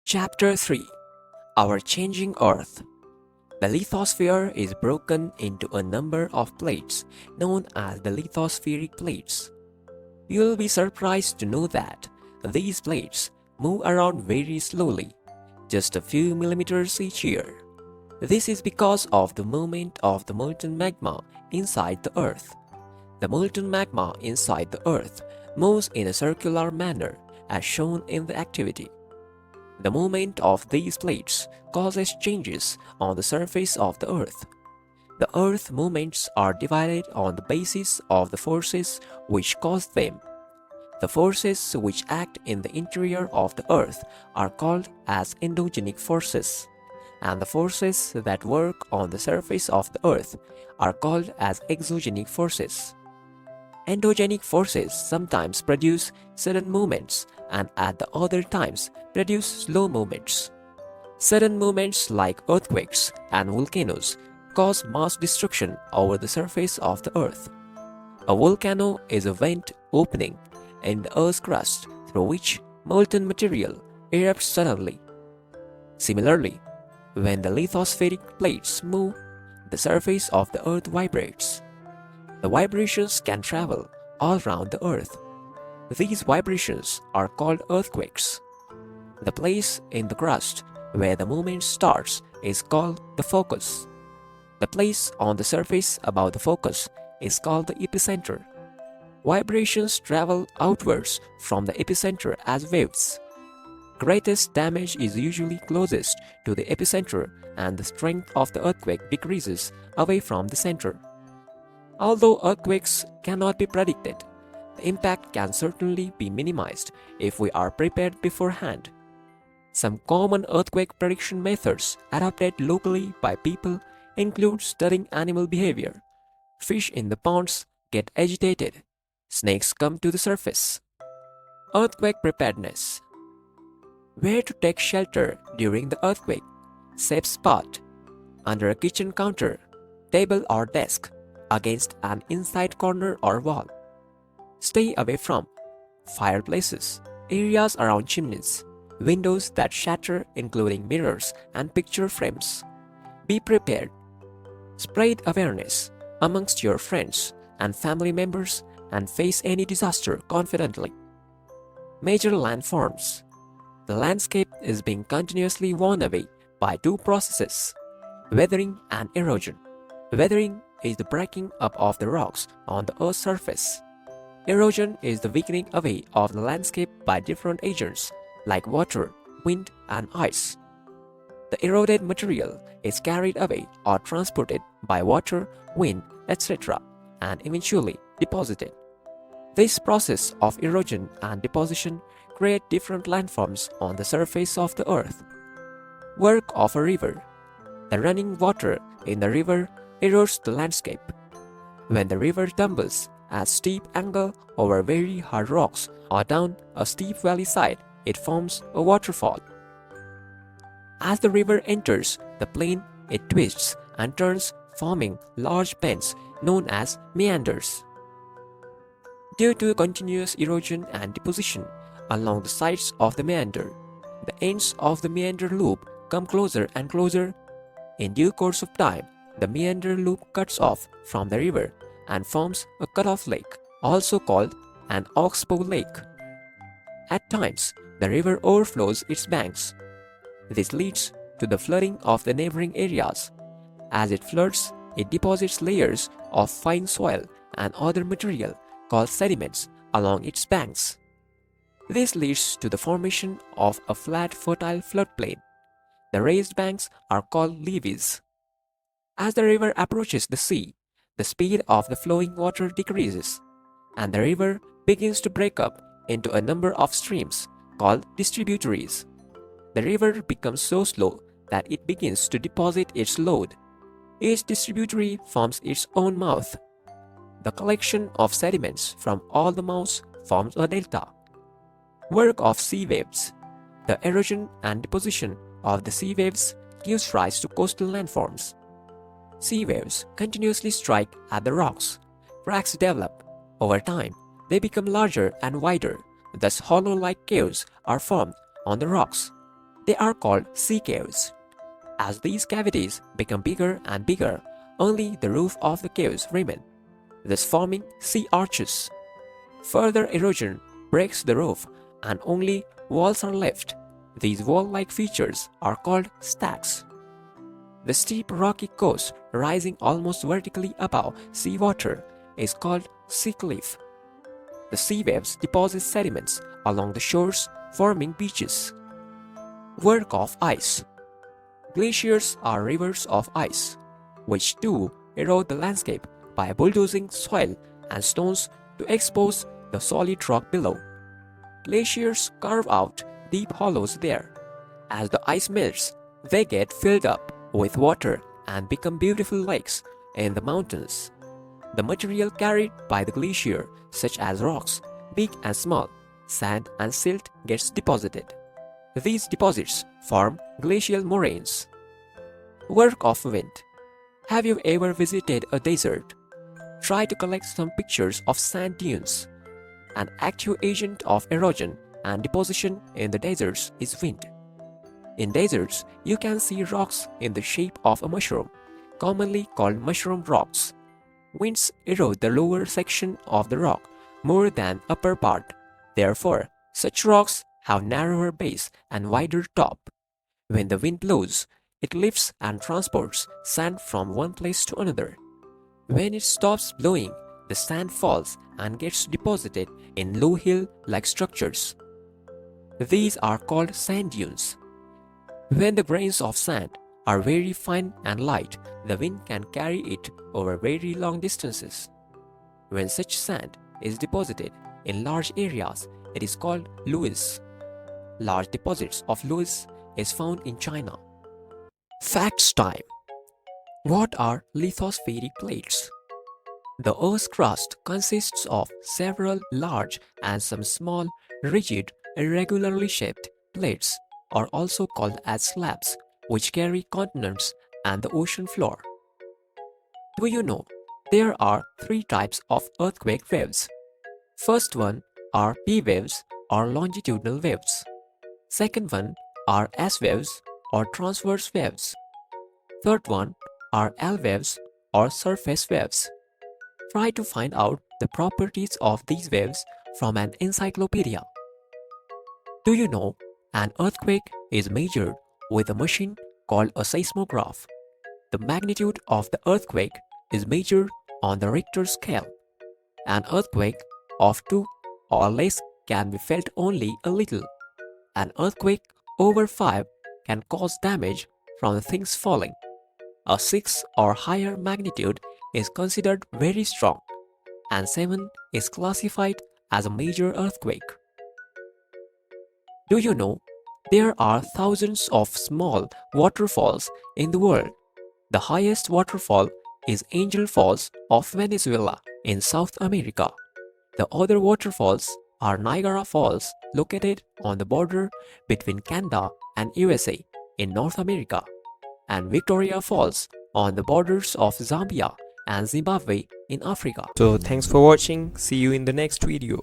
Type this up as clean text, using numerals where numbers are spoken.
Chapter 3. Our Changing Earth. The lithosphere is broken into a number of plates known as the lithospheric plates. You'll be surprised to know that these plates move around very slowly, just a few millimeters each year. This is because of the movement of the molten magma inside the Earth. The molten magma inside the Earth moves in a circular manner as shown in the activity. The movement of these plates causes changes on the surface of the Earth. The Earth movements are divided on the basis of the forces which cause them. The forces which act in the interior of the Earth are called as endogenic forces, and the forces that work on the surface of the Earth are called as exogenic forces. Endogenic forces sometimes produce sudden movements and at the other times produce slow movements. Sudden movements like earthquakes and volcanoes cause mass destruction over the surface of the Earth. A volcano is a vent opening in the Earth's crust through which molten material erupts suddenly. Similarly, when the lithospheric plates move, the surface of the Earth vibrates. The vibrations can travel all around the Earth. These vibrations are called earthquakes. The place in the crust where the movement starts is called the focus. The place on the surface above the focus is called the epicenter. Vibrations travel outwards from the epicenter as waves. Greatest damage is usually closest to the epicenter, and the strength of the earthquake decreases away from the center. Although earthquakes cannot be predicted, the impact can certainly be minimized if we are prepared beforehand. Some common earthquake prediction methods adopted locally by people include studying animal behavior. Fish in the ponds get agitated. Snakes come to the surface. Earthquake preparedness. Where to take shelter during the earthquake? Safe spot. Under a kitchen counter, table or desk, against an inside corner or wall. Stay away from fireplaces, areas around chimneys, windows that shatter including mirrors and picture frames. Be prepared. Spread awareness amongst your friends and family members and face any disaster confidently. Major landforms. The landscape is being continuously worn away by two processes, weathering and erosion. Weathering is the breaking up of the rocks on the Earth's surface. Erosion is the weakening away of the landscape by different agents like water, wind, and ice. The eroded material is carried away or transported by water, wind, etc., and eventually deposited. This process of erosion and deposition create different landforms on the surface of the Earth. Work of a river. The running water in the river erodes the landscape. When the river tumbles at steep angle over very hard rocks or down a steep valley side, it forms a waterfall. As the river enters the plain, it twists and turns, forming large bends known as meanders. Due to continuous erosion and deposition along the sides of the meander, the ends of the meander loop come closer and closer. In due course of time, the meander loop cuts off from the river and forms a cutoff lake, also called an oxbow lake. At times, the river overflows its banks. This leads to the flooding of the neighboring areas. As it floods, it deposits layers of fine soil and other material called sediments along its banks. This leads to the formation of a flat, fertile floodplain. The raised banks are called levees. As the river approaches the sea, the speed of the flowing water decreases, and the river begins to break up into a number of streams called distributaries. The river becomes so slow that it begins to deposit its load. Each distributary forms its own mouth. The collection of sediments from all the mouths forms a delta. Work of sea waves. The erosion and deposition of the sea waves gives rise to coastal landforms. Sea waves continuously strike at the rocks. Cracks develop. Over time, they become larger and wider. Thus, hollow-like caves are formed on the rocks. They are called sea caves. As these cavities become bigger and bigger, only the roof of the caves remain, thus forming sea arches. Further erosion breaks the roof and only walls are left. These wall-like features are called stacks. The steep rocky coast rising almost vertically above seawater is called sea cliff. The sea waves deposit sediments along the shores, forming beaches. Work of ice. Glaciers are rivers of ice, which too erode the landscape by bulldozing soil and stones to expose the solid rock below. Glaciers carve out deep hollows there. As the ice melts, they get filled up with water and become beautiful lakes in the mountains. The material carried by the glacier, such as rocks, big and small, sand and silt, gets deposited. These deposits form glacial moraines. Work of wind. Have you ever visited a desert? Try to collect some pictures of sand dunes. An active agent of erosion and deposition in the deserts is wind. In deserts, you can see rocks in the shape of a mushroom, commonly called mushroom rocks. Winds erode the lower section of the rock more than upper part. Therefore, such rocks have narrower base and wider top. When the wind blows, it lifts and transports sand from one place to another. When it stops blowing, the sand falls and gets deposited in low hill-like structures. These are called sand dunes. When the grains of sand are very fine and light, the wind can carry it over very long distances. When such sand is deposited in large areas, it is called loess. Large deposits of loess is found in China. Facts time. What are lithospheric plates? The Earth's crust consists of several large and some small, rigid, irregularly shaped plates, are also called as slabs, which carry continents and the ocean floor. Do you know there are three types of earthquake waves? First one are P waves or longitudinal waves. Second one are S waves or transverse waves. Third one are L waves or surface waves. Try to find out the properties of these waves from an encyclopedia. Do you know an earthquake is measured with a machine called a seismograph? The magnitude of the earthquake is measured on the Richter scale. An earthquake of 2 or less can be felt only a little. An earthquake over 5 can cause damage from things falling. A 6 or higher magnitude is considered very strong, and 7 is classified as a major earthquake. Do you know there are thousands of small waterfalls in the world? The highest waterfall is Angel Falls of Venezuela in South America. The other waterfalls are Niagara Falls, located on the border between Canada and USA in North America, and Victoria Falls on the borders of Zambia and Zimbabwe in Africa. So thanks for watching. See you in the next video.